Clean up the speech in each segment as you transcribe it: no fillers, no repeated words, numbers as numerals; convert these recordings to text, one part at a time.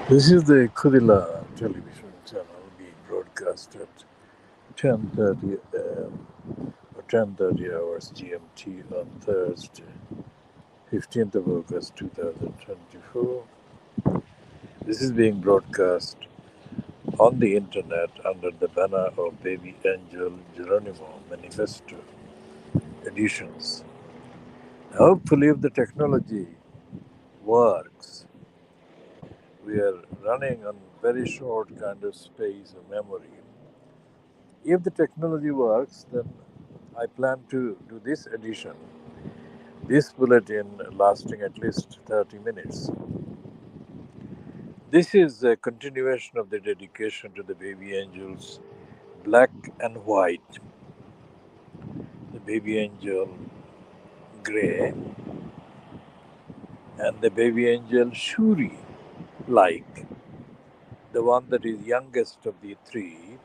This is the Khoodeela television channel being broadcast at 10:30 or 10:30 hours GMT on Thursday, 15th of August 2024. This is being broadcast on the internet under the banner of Babyangelgeronimomanifestoeditions. Hopefully, if the technology works, we are running on very short kind of space of memory. If the technology works, then I plan to do this bulletin lasting at least 30 minutes. This is a continuation of the dedication to the baby angels, black and white, the baby angel gray, and the baby angel shuri, like the one that is youngest of the three,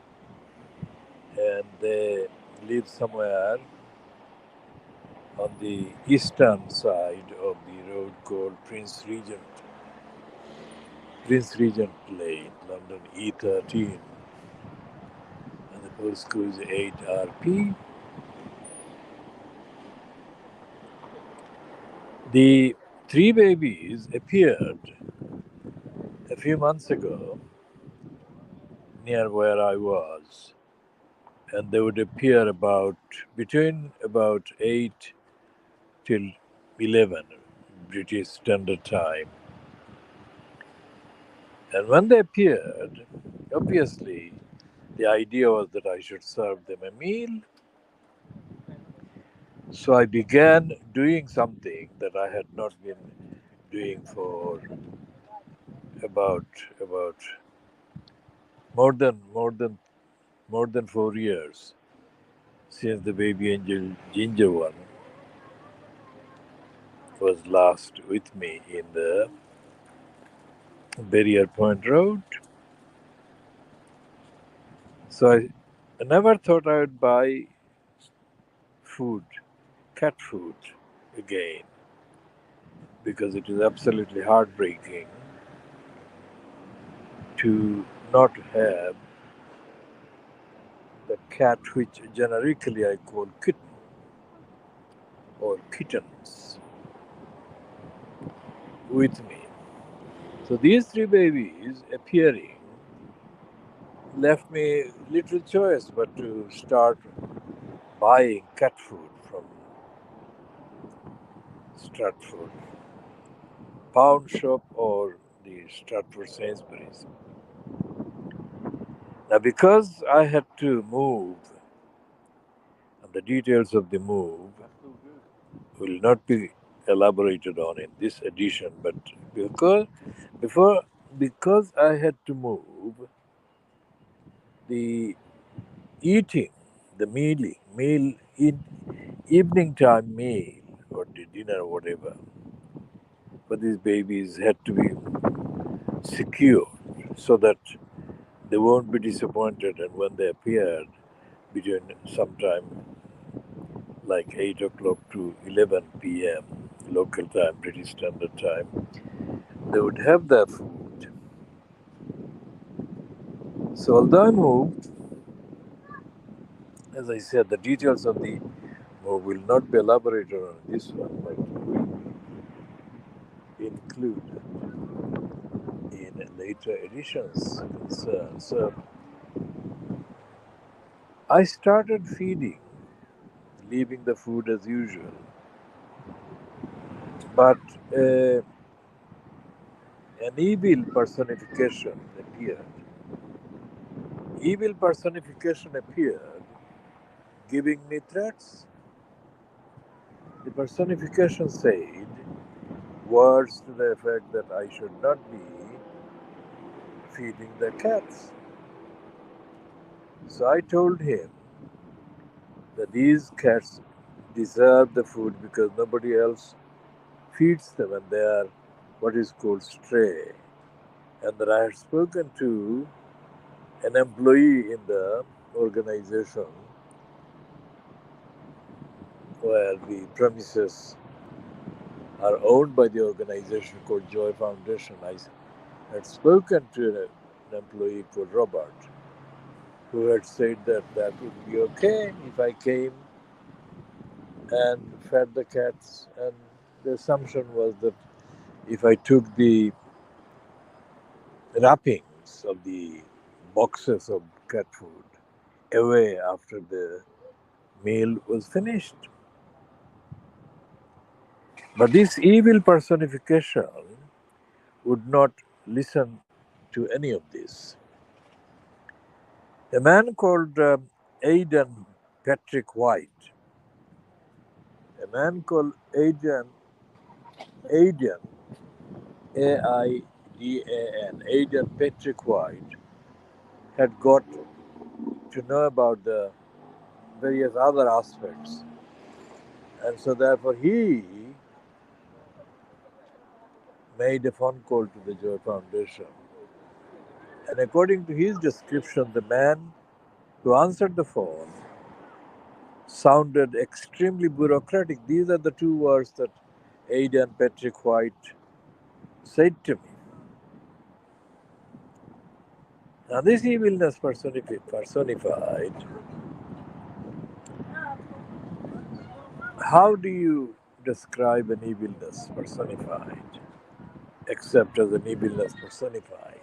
and they live somewhere on the eastern side of the road called Prince Regent Lane, London E13, and the postcode is 8RP. The three babies appeared a few months ago near where I was, and they would appear between about 8 till 11 British Standard Time. And when they appeared, obviously the idea was that I should serve them a meal. So I began doing something that I had not been doing for about more than 4 years, since the baby angel ginger one was last with me in the Barrier Point Road. So I never thought I would buy food, cat food, again, because it is absolutely heartbreaking to not have the cat which generically I call kitten or kittens with me. So these three babies appearing left me little choice but to start buying cat food from Stratford Pound Shop or the Stratford Sainsbury's. Now, because I had to move, and the details of the move will not be elaborated on in this edition, but because before because I had to move, the eating, the meal in evening time meal or the dinner or whatever for these babies had to be secure so that they won't be disappointed, and when they appeared between sometime like 8 o'clock to 11 p.m. local time, British Standard Time, they would have their food. So although I moved, as I said, the details of the move will not be elaborated on this one, but will be included in later editions. So I started feeding, leaving the food as usual, but uh, an evil personification appeared. Evil personification appeared, giving me threats. The personification said words to the effect that I should not be feeding the cats. So I told him that these cats deserve the food because nobody else feeds them and they are what is called stray. And that I had spoken to an employee in the organization where the premises are owned by the organization called Joy Foundation. had spoken to an employee called Robert, who had said that that would be okay if I came and fed the cats. And the assumption was that if I took the wrappings of the boxes of cat food away after the meal was finished. But this evil personification would not listen to any of this. A man called Aidan Patrick White, a man called Aidan, Aidan, Aidan Patrick White, had got to know about the various other aspects. And so therefore he made a phone call to the Joy Foundation. And according to his description, the man who answered the phone sounded extremely bureaucratic. These are the two words that Aidan Patrick White said to me. Now, this evilness personified, how do you describe an evilness personified, except as an evilness personified?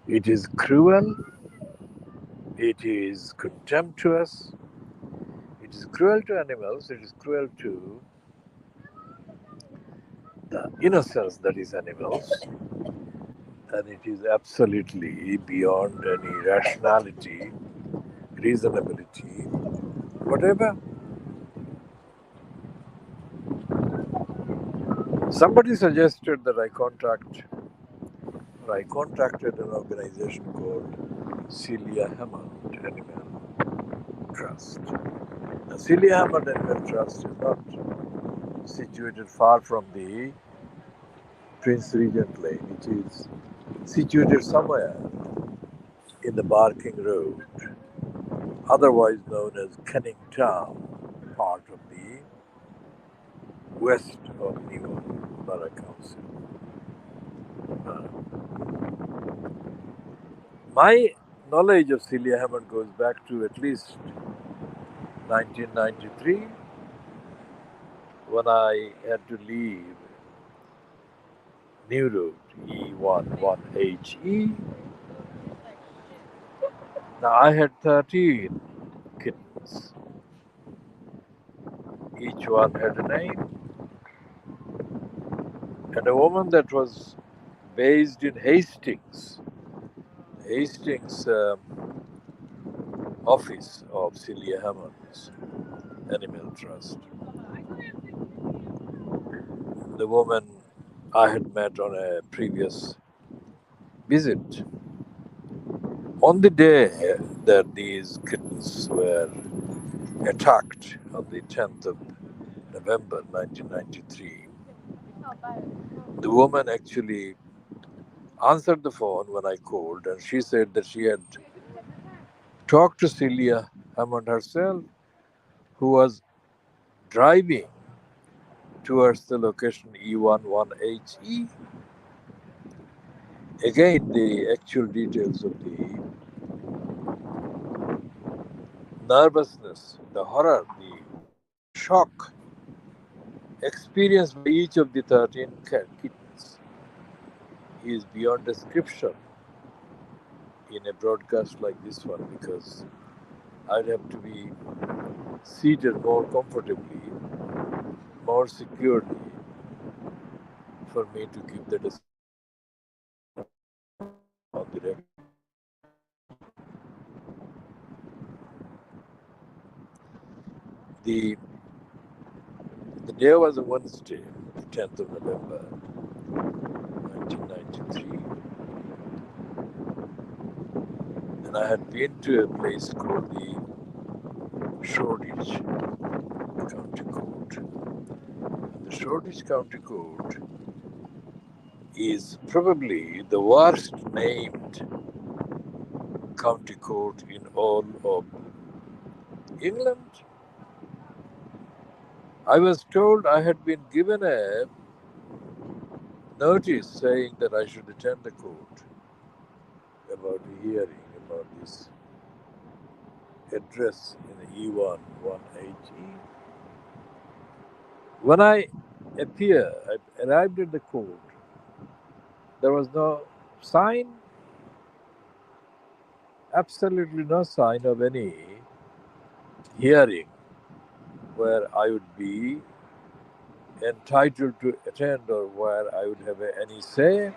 It is cruel, it is contemptuous, it is cruel to animals, it is cruel to the innocence that is animals, and it is absolutely beyond any rationality, reasonability, whatever. Somebody suggested that I contacted an organization called Celia Hammond Animal Trust. Now, Celia Hammond Animal Trust is not situated far from the Prince Regent Lane. It is situated somewhere in the Barking Road, otherwise known as Canning Town, part of the west of Newark Borough Council. My knowledge of Celia Hammond goes back to at least 1993, when I had to leave New Road E11HE. Now I had 13 kittens. Each one had a name. And a woman that was based in Hastings office of Celia Hammond's Animal Trust. The woman I had met on a previous visit. On the day that these kittens were attacked, on the 10th of November 1993, the woman actually answered the phone when I called, and she said that she had talked to Celia Hammond herself, who was driving towards the location E11HE. Again, the actual details of the nervousness, the horror, the shock experienced by each of the 13 kittens is beyond description in a broadcast like this one, because I'd have to be seated more comfortably, more securely, for me to give the description on the record. The day was a Wednesday, the 10th of November, 1993, and I had been to a place called the Shoreditch County Court. And the Shoreditch County Court is probably the worst named county court in all of England. I was told I had been given a notice saying that I should attend the court about a hearing about this address in E1 180. When I arrived at the court, there was no sign, absolutely no sign of any hearing where I would be entitled to attend or where I would have any say.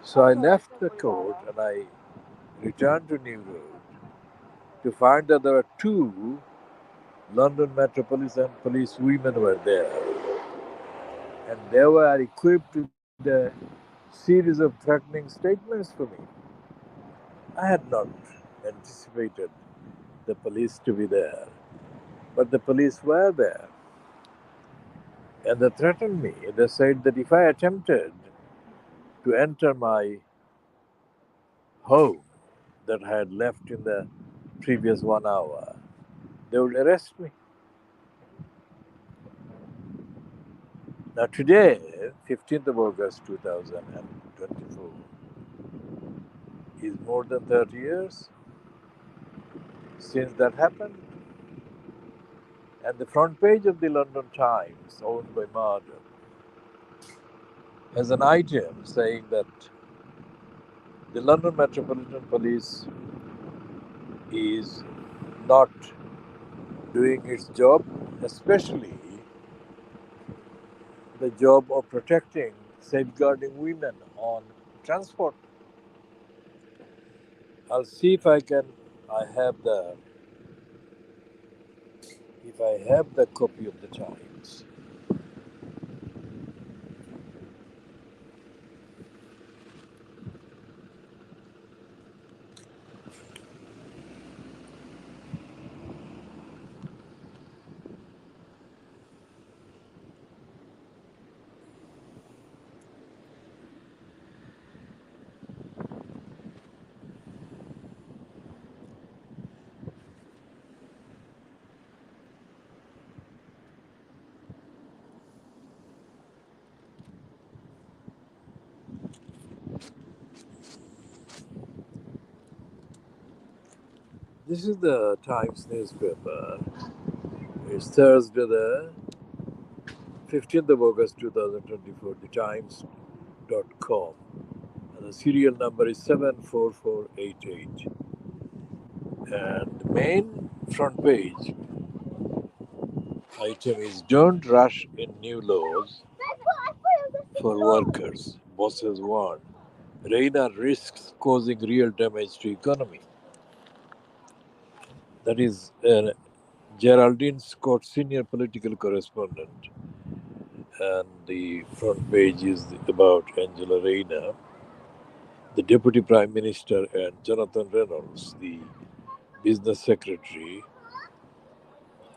So I left the court and I returned to New Road to find that there were two London Metropolitan Police women were there, and they were equipped with a series of threatening statements for me. I had not anticipated the police to be there, but the police were there, and they threatened me. They said that if I attempted to enter my home that I had left in the previous 1 hour, they would arrest me. Now today, 15th of August 2024, is more than 30 years since that happened. And the front page of the London Times, owned by Marder, has an item saying that the London Metropolitan Police is not doing its job, especially the job of protecting, safeguarding women on transport. I'll see if I have the copy of the Times. This is the Times newspaper. It's Thursday, the 15th of August 2024, thetimes.com. And the serial number is 74488. And the main front page item is Don't Rush in New Laws for Workers. Bosses warn. Reina risks causing real damage to economy. That is Geraldine Scott, senior political correspondent. And the front page is about Angela Rayner, the Deputy Prime Minister, and Jonathan Reynolds, the Business Secretary,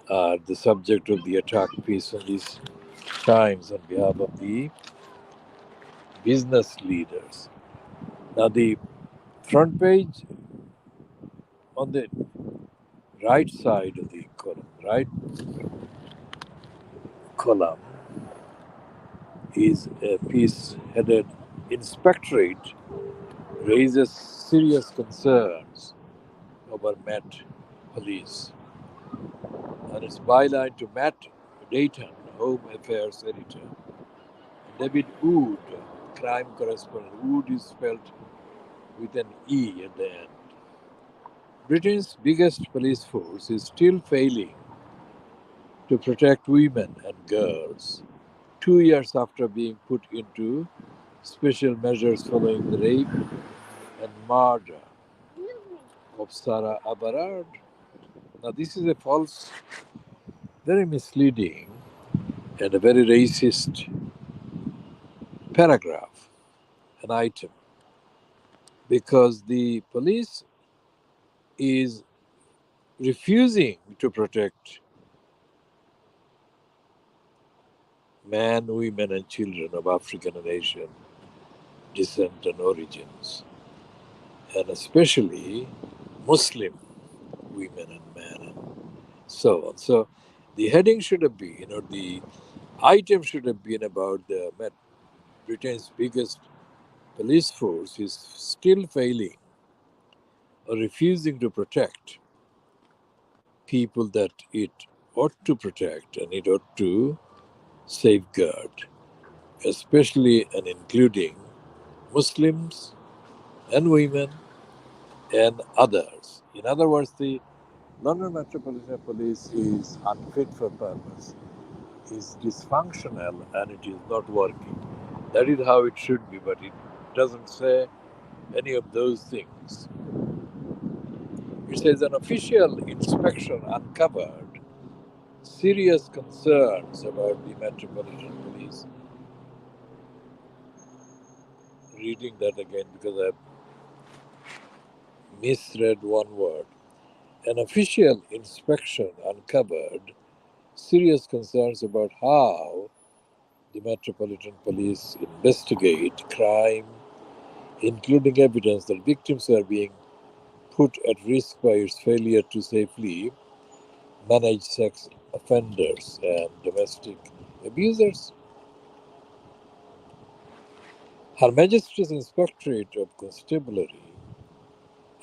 are the subject of the attack piece on these Times on behalf of the business leaders. Now, the front page on the right side of the column, is a piece headed Inspectorate raises serious concerns over Met Police. And its byline to Matt Dayton, Home Affairs Editor. David Wood, crime correspondent. Wood is spelled with an E at the end. Britain's biggest police force is still failing to protect women and girls 2 years after being put into special measures following the rape and murder of Sarah Aberard. Now, this is a false, very misleading, and a very racist paragraph, an item, because the police is refusing to protect men, women, and children of African and Asian descent and origins, and especially Muslim women and men, and so on. So the heading should have been, or the item should have been about the Britain's biggest police force is still failing or refusing to protect people that it ought to protect and it ought to safeguard, especially and including Muslims and women and others. In other words, the London Metropolitan Police is unfit for purpose, is dysfunctional, and it is not working. That is how it should be, but it doesn't say any of those things. It says an official inspection uncovered serious concerns about the Metropolitan Police. Reading that again because I misread one word. An official inspection uncovered serious concerns about how the Metropolitan Police investigate crime, including evidence that victims are being put at risk by its failure to safely manage sex offenders and domestic abusers. Her Majesty's Inspectorate of Constabulary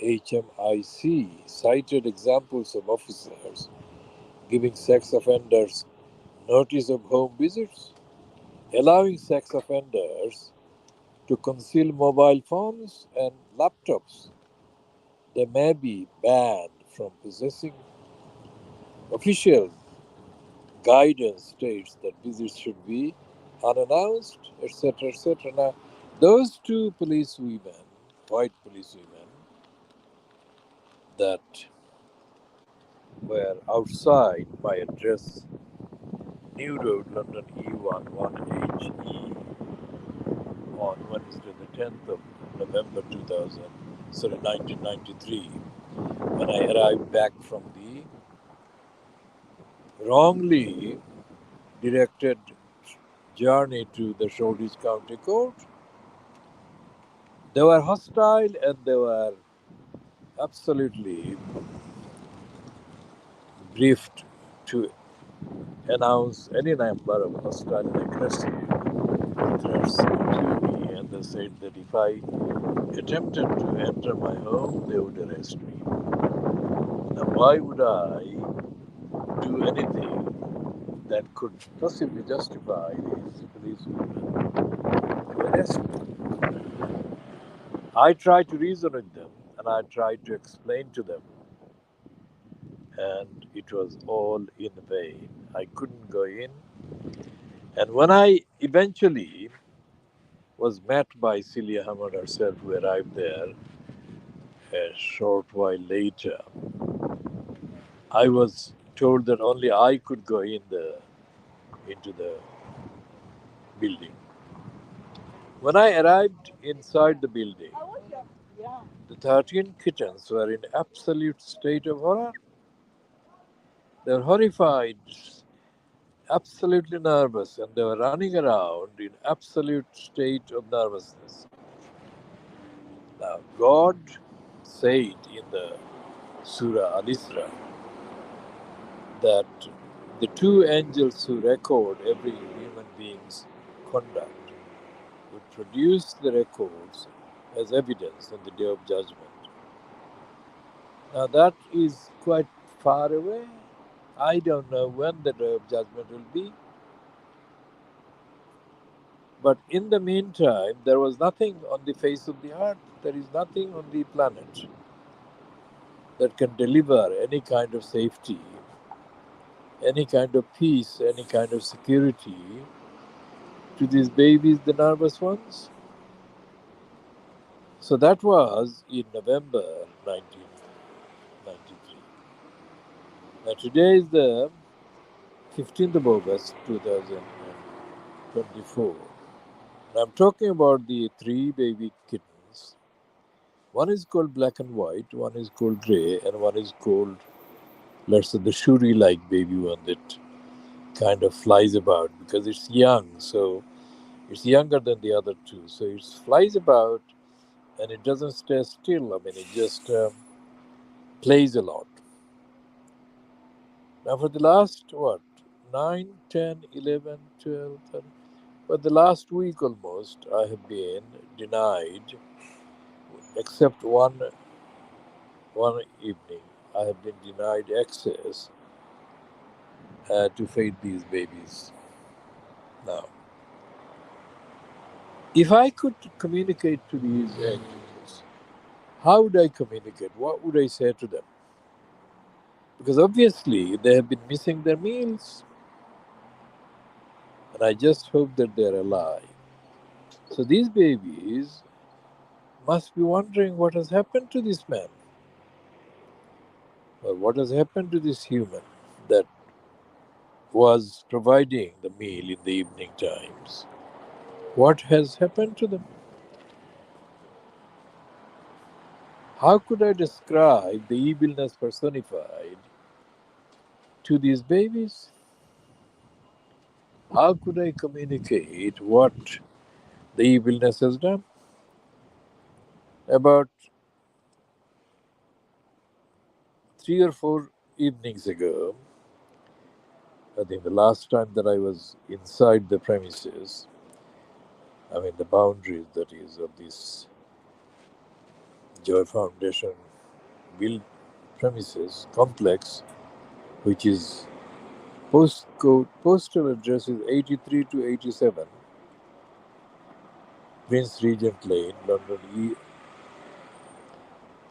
(HMIC) cited examples of officers giving sex offenders notice of home visits, allowing sex offenders to conceal mobile phones and laptops. They may be banned from possessing. Official guidance states that visits should be unannounced, etc., etc. Now, those two police women, white police women, that were outside my address, New Road, London E1 1HE, on Wednesday, the 10th of November 1993, when I arrived back from the wrongly directed journey to the Shoreditch County Court. They were hostile and they were absolutely briefed to announce any number of hostile and aggressive threats to me, and they said that if I attempted to enter my home, they would arrest me. Now, why would I do anything that could possibly justify these policewomen to arrest me? I tried to reason with them and I tried to explain to them, and it was all in vain. I couldn't go in. And when I eventually was met by Celia Hamad herself, who arrived there a short while later, I was told that only I could go into the building. When I arrived inside the building, the 13 kittens were in absolute state of horror. They were horrified, absolutely nervous, and they were running around in absolute state of nervousness. Now, God said in the Surah Al-Isra that the two angels who record every human being's conduct would produce the records as evidence on the day of judgment. Now, that is quite far away. I don't know when the day of judgment will be. But in the meantime, there was nothing on the face of the earth, there is nothing on the planet that can deliver any kind of safety, any kind of peace, any kind of security to these babies, the nervous ones. So that was in November 1993. Now today is the 15th of August 2024. I'm talking about the three baby kittens. One is called black and white, one is called grey, and one is called, let's say, the Shuri-like baby one that kind of flies about because it's young, so it's younger than the other two. So it flies about and it doesn't stay still. I mean, it just plays a lot. Now, for the last, 9, 10, 11, 12, 13. But the last week almost, I have been denied, except one evening, I have been denied access to feed these babies. Now, if I could communicate to these angels, how would I communicate? What would I say to them? Because obviously they have been missing their meals, and I just hope that they're alive. So these babies must be wondering what has happened to this man, or what has happened to this human that was providing the meal in the evening times. What has happened to them? How could I describe the evilness personified to these babies? How could I communicate what the evilness has done? About 3 or 4 evenings ago, I think the last time that I was inside the premises, I mean the boundaries, that is, of this Joy Foundation built premises complex, which is postal address is 83 to 87 Prince Regent Lane, London E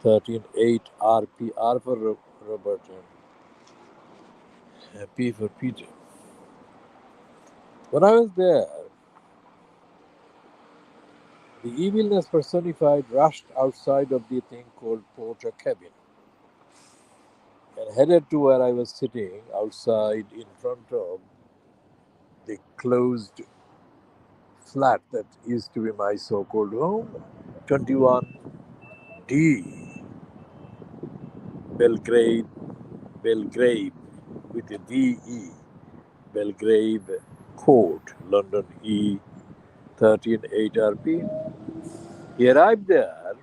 138 RP, R for Robert and P for Peter. When I was there, the evilness personified rushed outside of the thing called porter cabin and headed to where I was sitting outside in front of the closed flat that used to be my so-called home, 21D, Belgrave with a DE, Belgrave Court, London E 138RP. He arrived there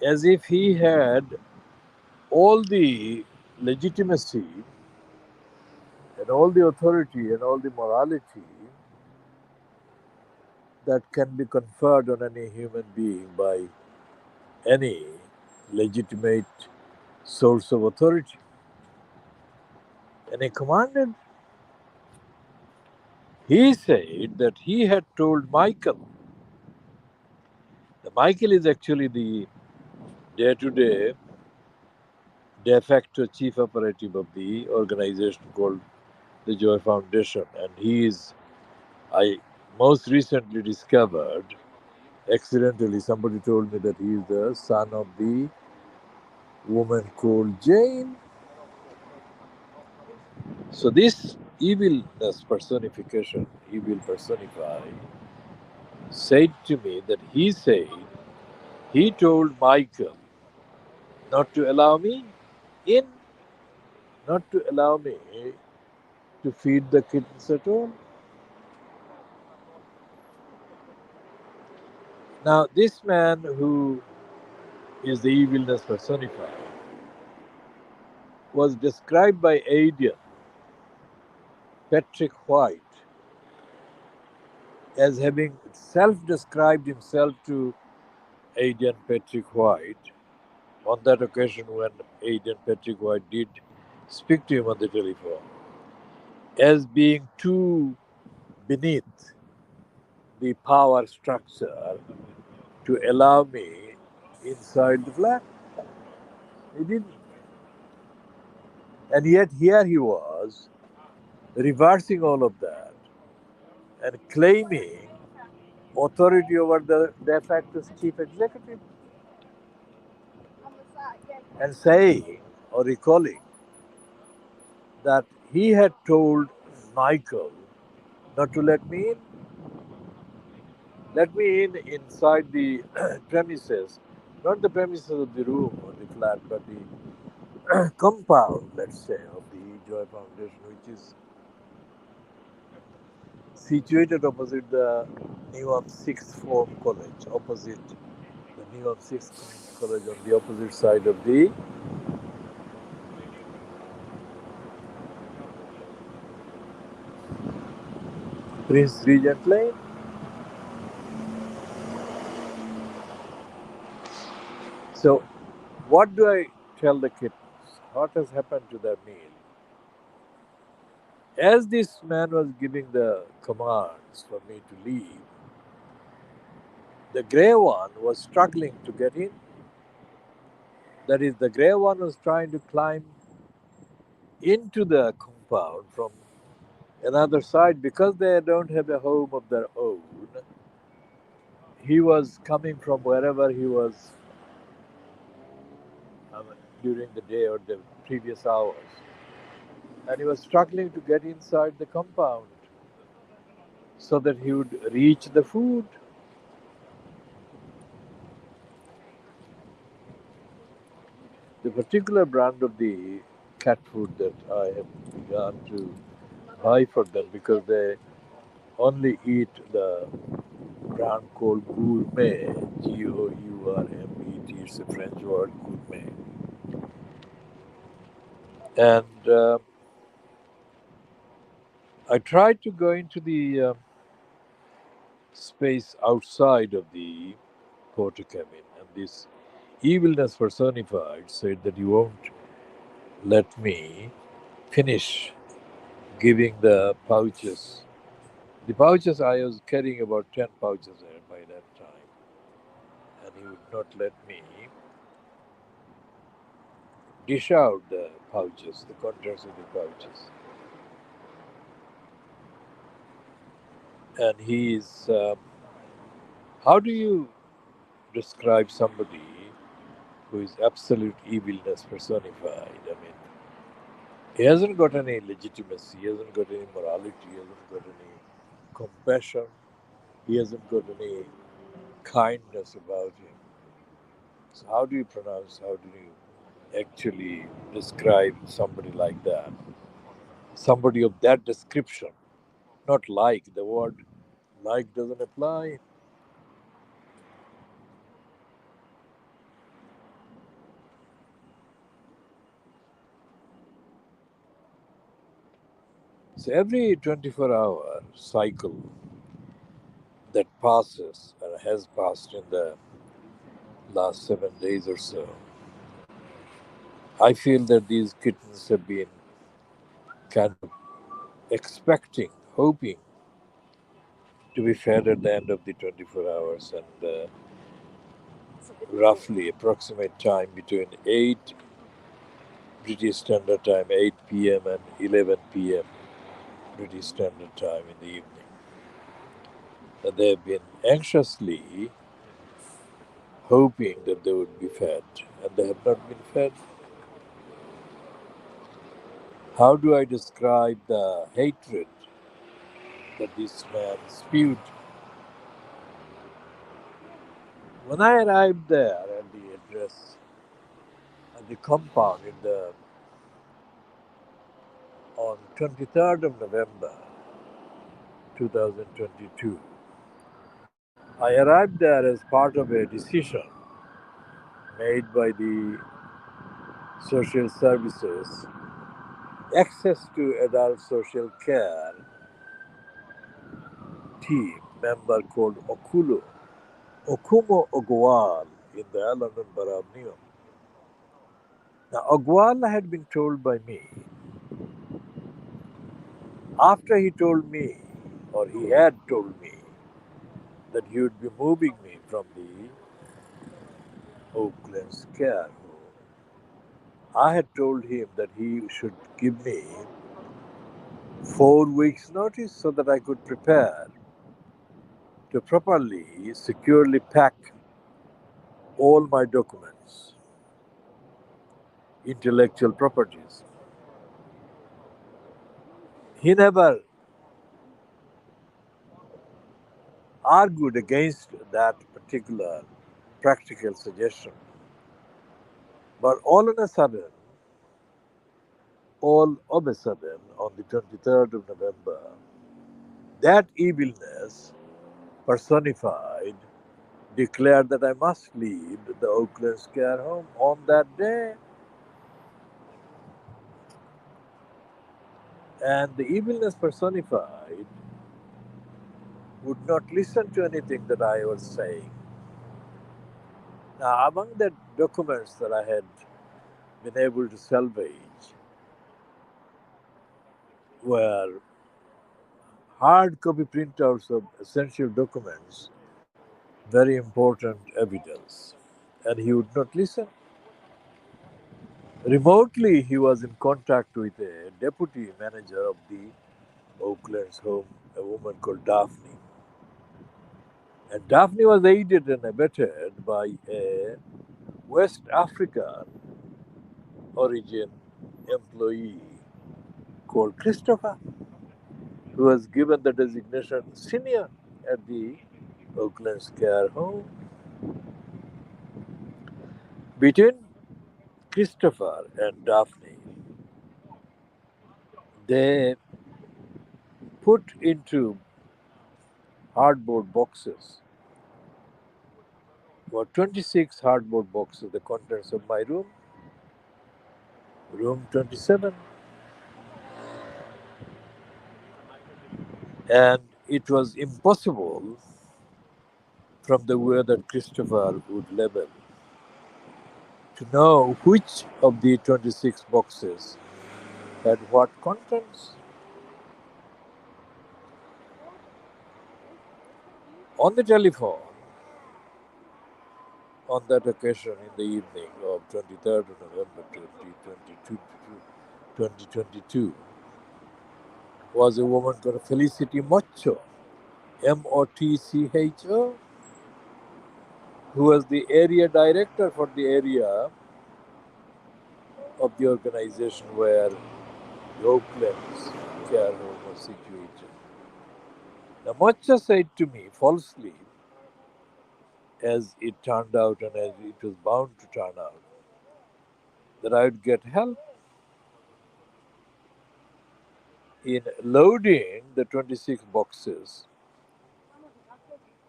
as if he had all the legitimacy and all the authority and all the morality that can be conferred on any human being by any legitimate source of authority. And he commanded, he said that he had told Michael. The Michael is actually the day-to-day de facto chief operative of the organization called the Joy Foundation. And he is, I most recently discovered, accidentally, somebody told me that he is the son of the woman called Jane. So this evilness personification, evil personified, said to me that he said he told Michael not to allow me in, not to allow me to feed the kittens at all. Now this man who is the evilness personified was described by Aidan Patrick White as having self-described himself to Aidan Patrick White on that occasion when Aidan Patrick White did speak to him on the telephone as being too beneath the power structure to allow me inside the flat. He didn't. And yet here he was reversing all of that and claiming authority over the de facto chief executive and saying or recalling that he had told Michael not to let me in inside the premises, not the premises of the room or the flat, but the compound, let's say, of the Joy Foundation, which is situated opposite the Newham Sixth Form College, opposite the Newham Sixth College on the opposite side of the Prince Regent Lane. So, what do I tell the kittens? What has happened to their meal? As this man was giving the commands for me to leave, the grey one was struggling to get in. That is, the grey one was trying to climb into the compound from another side because they don't have a home of their own. He was coming from wherever he was during the day or the previous hours, and he was struggling to get inside the compound so that he would reach the food. The particular brand of the cat food that I have begun to buy for them, because they only eat the brand called gourmet, Gourmet. It's a French word, gourmet. And I tried to go into the space outside of the porter cabin, and this evilness personified said that you won't let me finish giving the pouches. The pouches, I was carrying about 10 pouches there by that time, and he would not let me dish out the pouches, the contents of the pouches. And he is, how do you describe somebody who is absolute evilness personified? I mean, he hasn't got any legitimacy, he hasn't got any morality, he hasn't got any compassion, he hasn't got any kindness about him. So, how do you pronounce, how do you actually describe somebody like that? Somebody of that description, not like, the word like doesn't apply. So, every 24-hour cycle that passes and has passed in the last 7 days or so, I feel that these kittens have been kind of expecting, hoping to be fed at the end of the 24 hours, and roughly approximate time between 8 British Standard Time, 8 p.m. and 11 p.m. British Standard Time in the evening. And they have been anxiously hoping that they would be fed, and they have not been fed. How do I describe the hatred that this man spewed? When I arrived there at the address, at the compound on 23rd of November 2022, I arrived there as part of a decision made by the social services, access to adult social care team member called Okumo Ogwal in the London Borough of Newham. Now, Ogwal had been told by me, after he told me, or he had told me, that he would be moving me from the Oakland's care home, I had told him that he should give me 4 weeks' notice so that I could prepare to properly, securely pack all my documents, intellectual properties. He never argued against that particular practical suggestion. But all of a sudden, on the 23rd of November, that evilness personified declared that I must leave the Oakland's care home on that day. And the evilness personified would not listen to anything that I was saying. Now, among the documents that I had been able to salvage were hard copy printouts of essential documents, very important evidence. And he would not listen. Remotely, he was in contact with a deputy manager of the Oakland's home, a woman called Daphne. And Daphne was aided and abetted by a West African origin employee called Christopher, who was given the designation senior at the Oakland's care home. Between Christopher and Daphne, they put into hardboard boxes, about 26 hardboard boxes, the contents of my room, room 27. And it was impossible from the way that Christopher would label to know which of the 26 boxes had what contents. On the telephone, on that occasion in the evening of 23rd of November 2022, was a woman called Felicity Mocho, Motcho, who was the area director for the area of the organization where the Oakland's care home was situated. Now, Mocha said to me falsely, as it turned out and as it was bound to turn out, that I would get help in loading the 26 boxes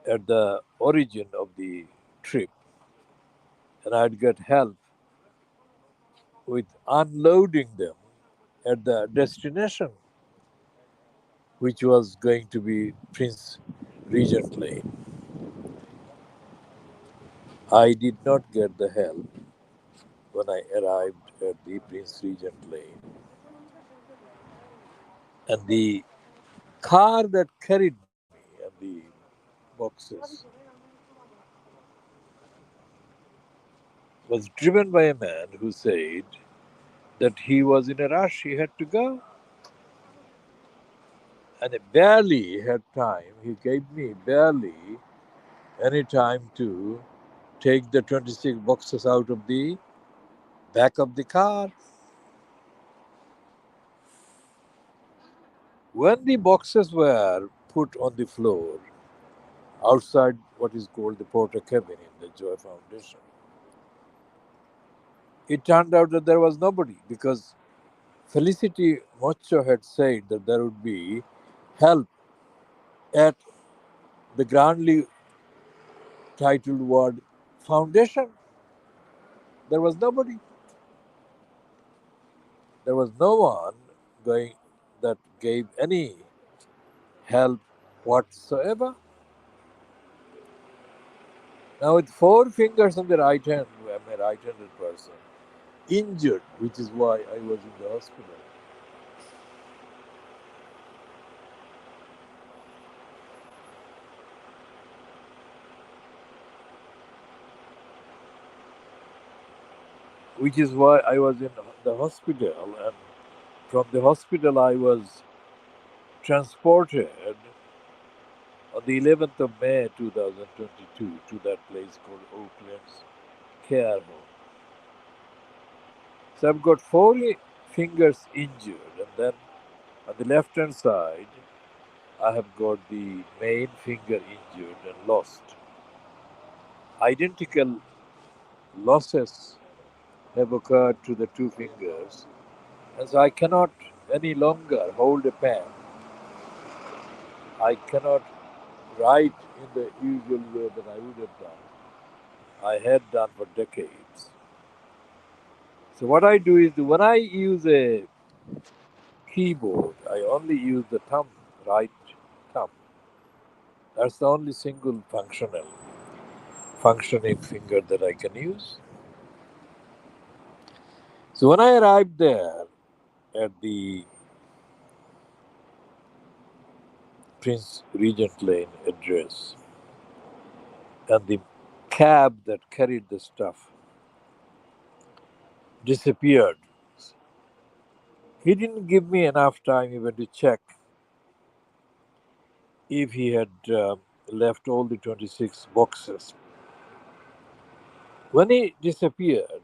at the origin of the trip, and I'd get help with unloading them at the destination, which was going to be Prince Regent Lane. I did not get the help when I arrived at the Prince Regent Lane. And the car that carried me and the boxes was driven by a man who said that he was in a rush, he had to go. And I barely had time, he gave me barely any time to take the 26 boxes out of the back of the car. When the boxes were put on the floor outside what is called the porter cabin in the Joy Foundation, it turned out that there was nobody because Felicity Mocho had said that there would be help at the grandly titled word foundation. There was nobody. There was no one going that gave any help whatsoever. Now, with four fingers on the right hand, I'm a right-handed person, injured, which is why I was in the hospital. Which is why I was in the hospital, and from the hospital I was transported on the 11th of May 2022 to that place called Oakland's care home. So I've got four fingers injured, and then on the left hand side I have got the main finger injured and lost. Identical losses have occurred to the two fingers, and so I cannot any longer hold a pen. I cannot write in the usual way that I would have done. I had done for decades. So what I do is when I use a keyboard, I only use the thumb, right thumb. That's the only single functioning finger that I can use. So when I arrived there at the Prince Regent Lane address, and the cab that carried the stuff disappeared, he didn't give me enough time even to check if he had left all the 26 boxes. When he disappeared,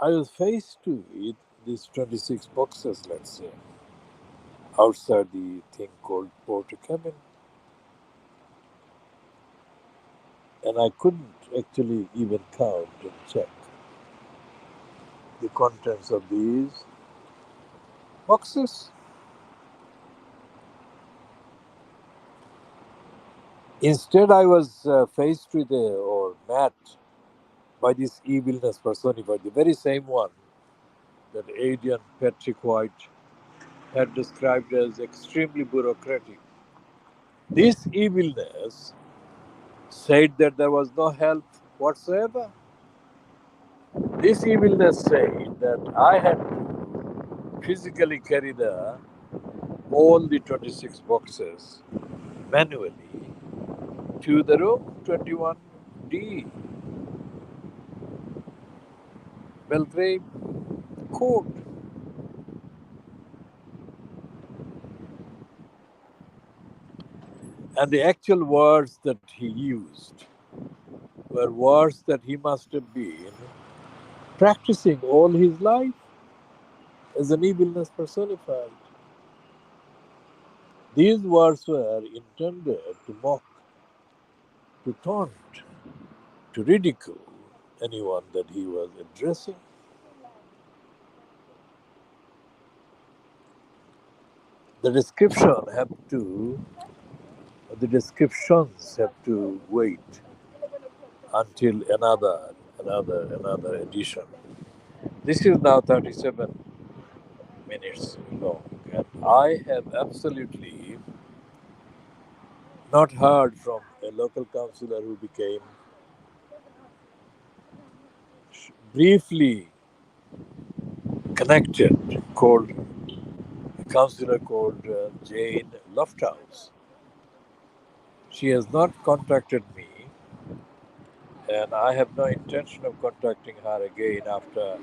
I was faced with these 26 boxes, let's say, outside the thing called porter cabin. And I couldn't actually even count and check the contents of these boxes. Instead, I was faced with or met by this evilness personified, the very same one that Adrian Patrick White had described as extremely bureaucratic. This evilness said that there was no help whatsoever. This evilness said that I had to physically carry all the 26 boxes manually to the room 21D, Belgrave Court. And the actual words that he used were words that he must have been practicing all his life as an evilness personified. These words were intended to mock, to taunt, to ridicule anyone that he was addressing. The description have to, the descriptions have to wait until another edition. This is now 37 minutes long, and I have absolutely not heard from a local councillor who became briefly connected, called a councillor called Jane Lofthouse. She has not contacted me, and I have no intention of contacting her again after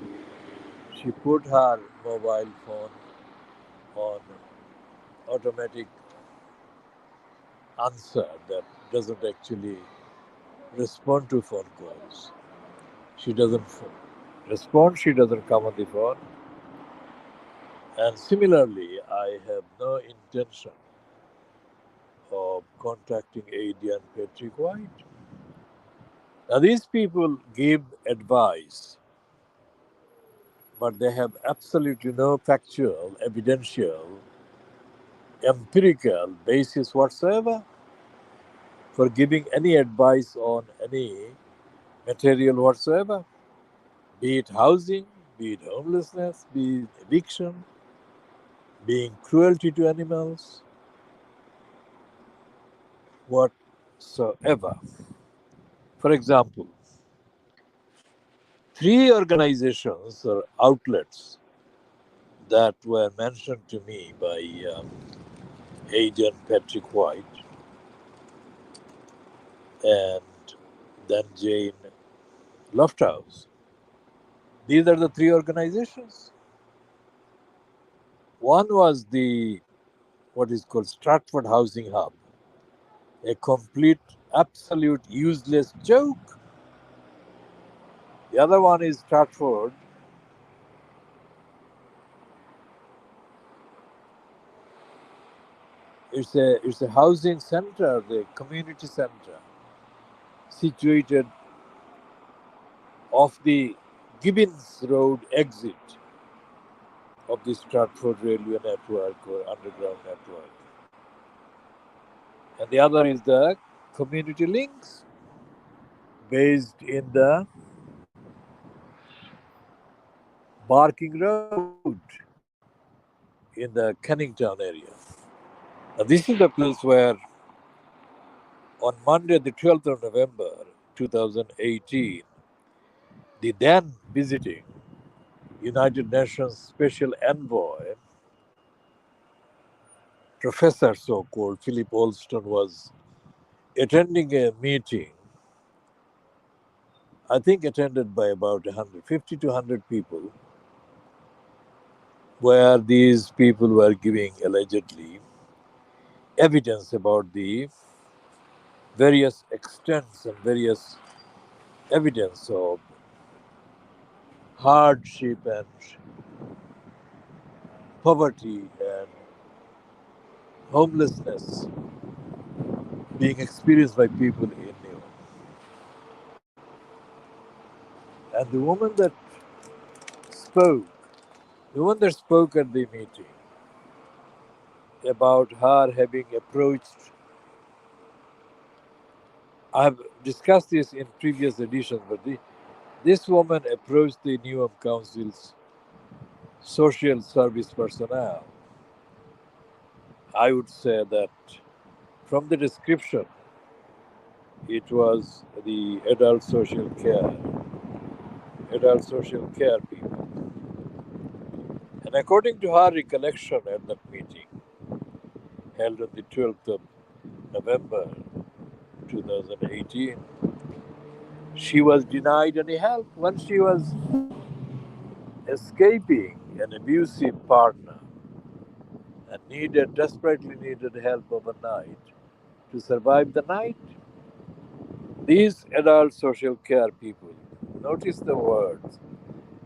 she put her mobile phone on automatic answer that doesn't actually respond to phone calls. She doesn't respond, she doesn't come on the phone. And similarly, I have no intention of contacting AD and Patrick White. Now, these people give advice, but they have absolutely no factual, evidential, empirical basis whatsoever for giving any advice on any material whatsoever, be it housing, be it homelessness, be it eviction, being cruelty to animals, whatsoever. For example, three organizations or outlets that were mentioned to me by Agent Patrick White and then Jane Lofthouse. These are the three organizations. One was the what is called Stratford Housing Hub, a complete, absolute useless joke. The other one is Stratford. It's a housing center, the community center, situated off the Gibbons Road exit of the Stratford Railway Network or Underground Network. And the other is the Community Links, based in the Barking Road in the Kennington area. Now, this is the place where on Monday, the 12th of November 2018, the then visiting United Nations Special Envoy, Professor so called Philip Alston, was attending a meeting, I think attended by about 150 to 100 people, where these people were giving allegedly evidence about the various extents and various evidence of hardship and poverty and homelessness being experienced by people in New York. And spoke, the woman that spoke at the meeting about her having approached, I've discussed this in previous editions, but this woman approached the Newham Council's social service personnel. I would say that from the description, it was the adult social care people. And according to her recollection at that meeting, held on the 12th of November 2018, she was denied any help when she was escaping an abusive partner and desperately needed help overnight to survive the night. These adult social care people, notice the words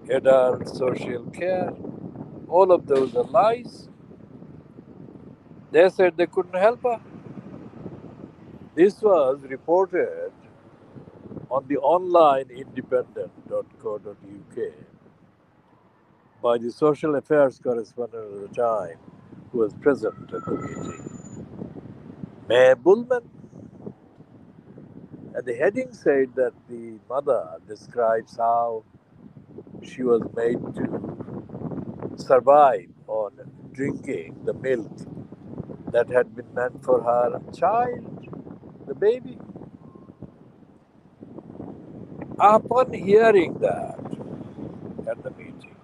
adult social care, all of those are lies. They said they couldn't help her. This was reported on the online independent.co.uk by the social affairs correspondent at the time who was present at the meeting, May Bullman. And the heading said that the mother describes how she was made to survive on drinking the milk that had been meant for her child, the baby. Upon hearing that at the meeting,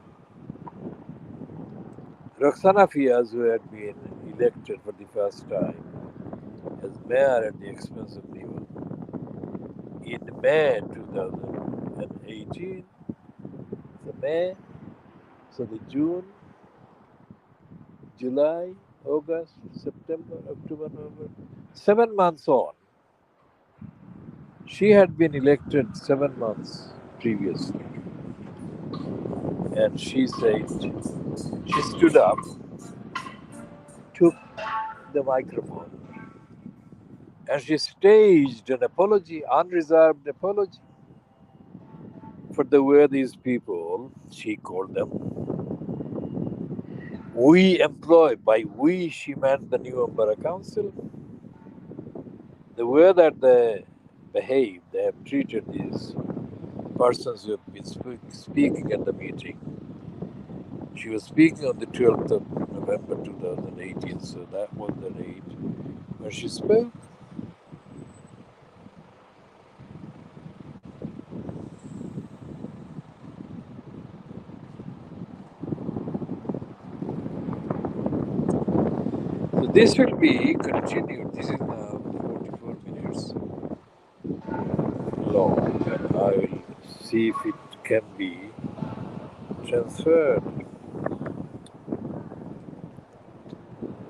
Roxana Fiaz, who had been elected for the first time as mayor at the expense of Neewa in May 2018, the June, July, August, September, October, November, 7 months on. She had been elected 7 months previously. And she said, she stood up, took the microphone, and she staged an apology, unreserved apology for the way these people, she called them, we employ, by we she meant the New Borough Council, the way that they behave, they have treated these persons who have been speaking at the meeting. She was speaking on the 12th of November 2018, so that was the date when she spoke. So this will be continued. This is now 44 minutes long, and I will see if it can be transferred.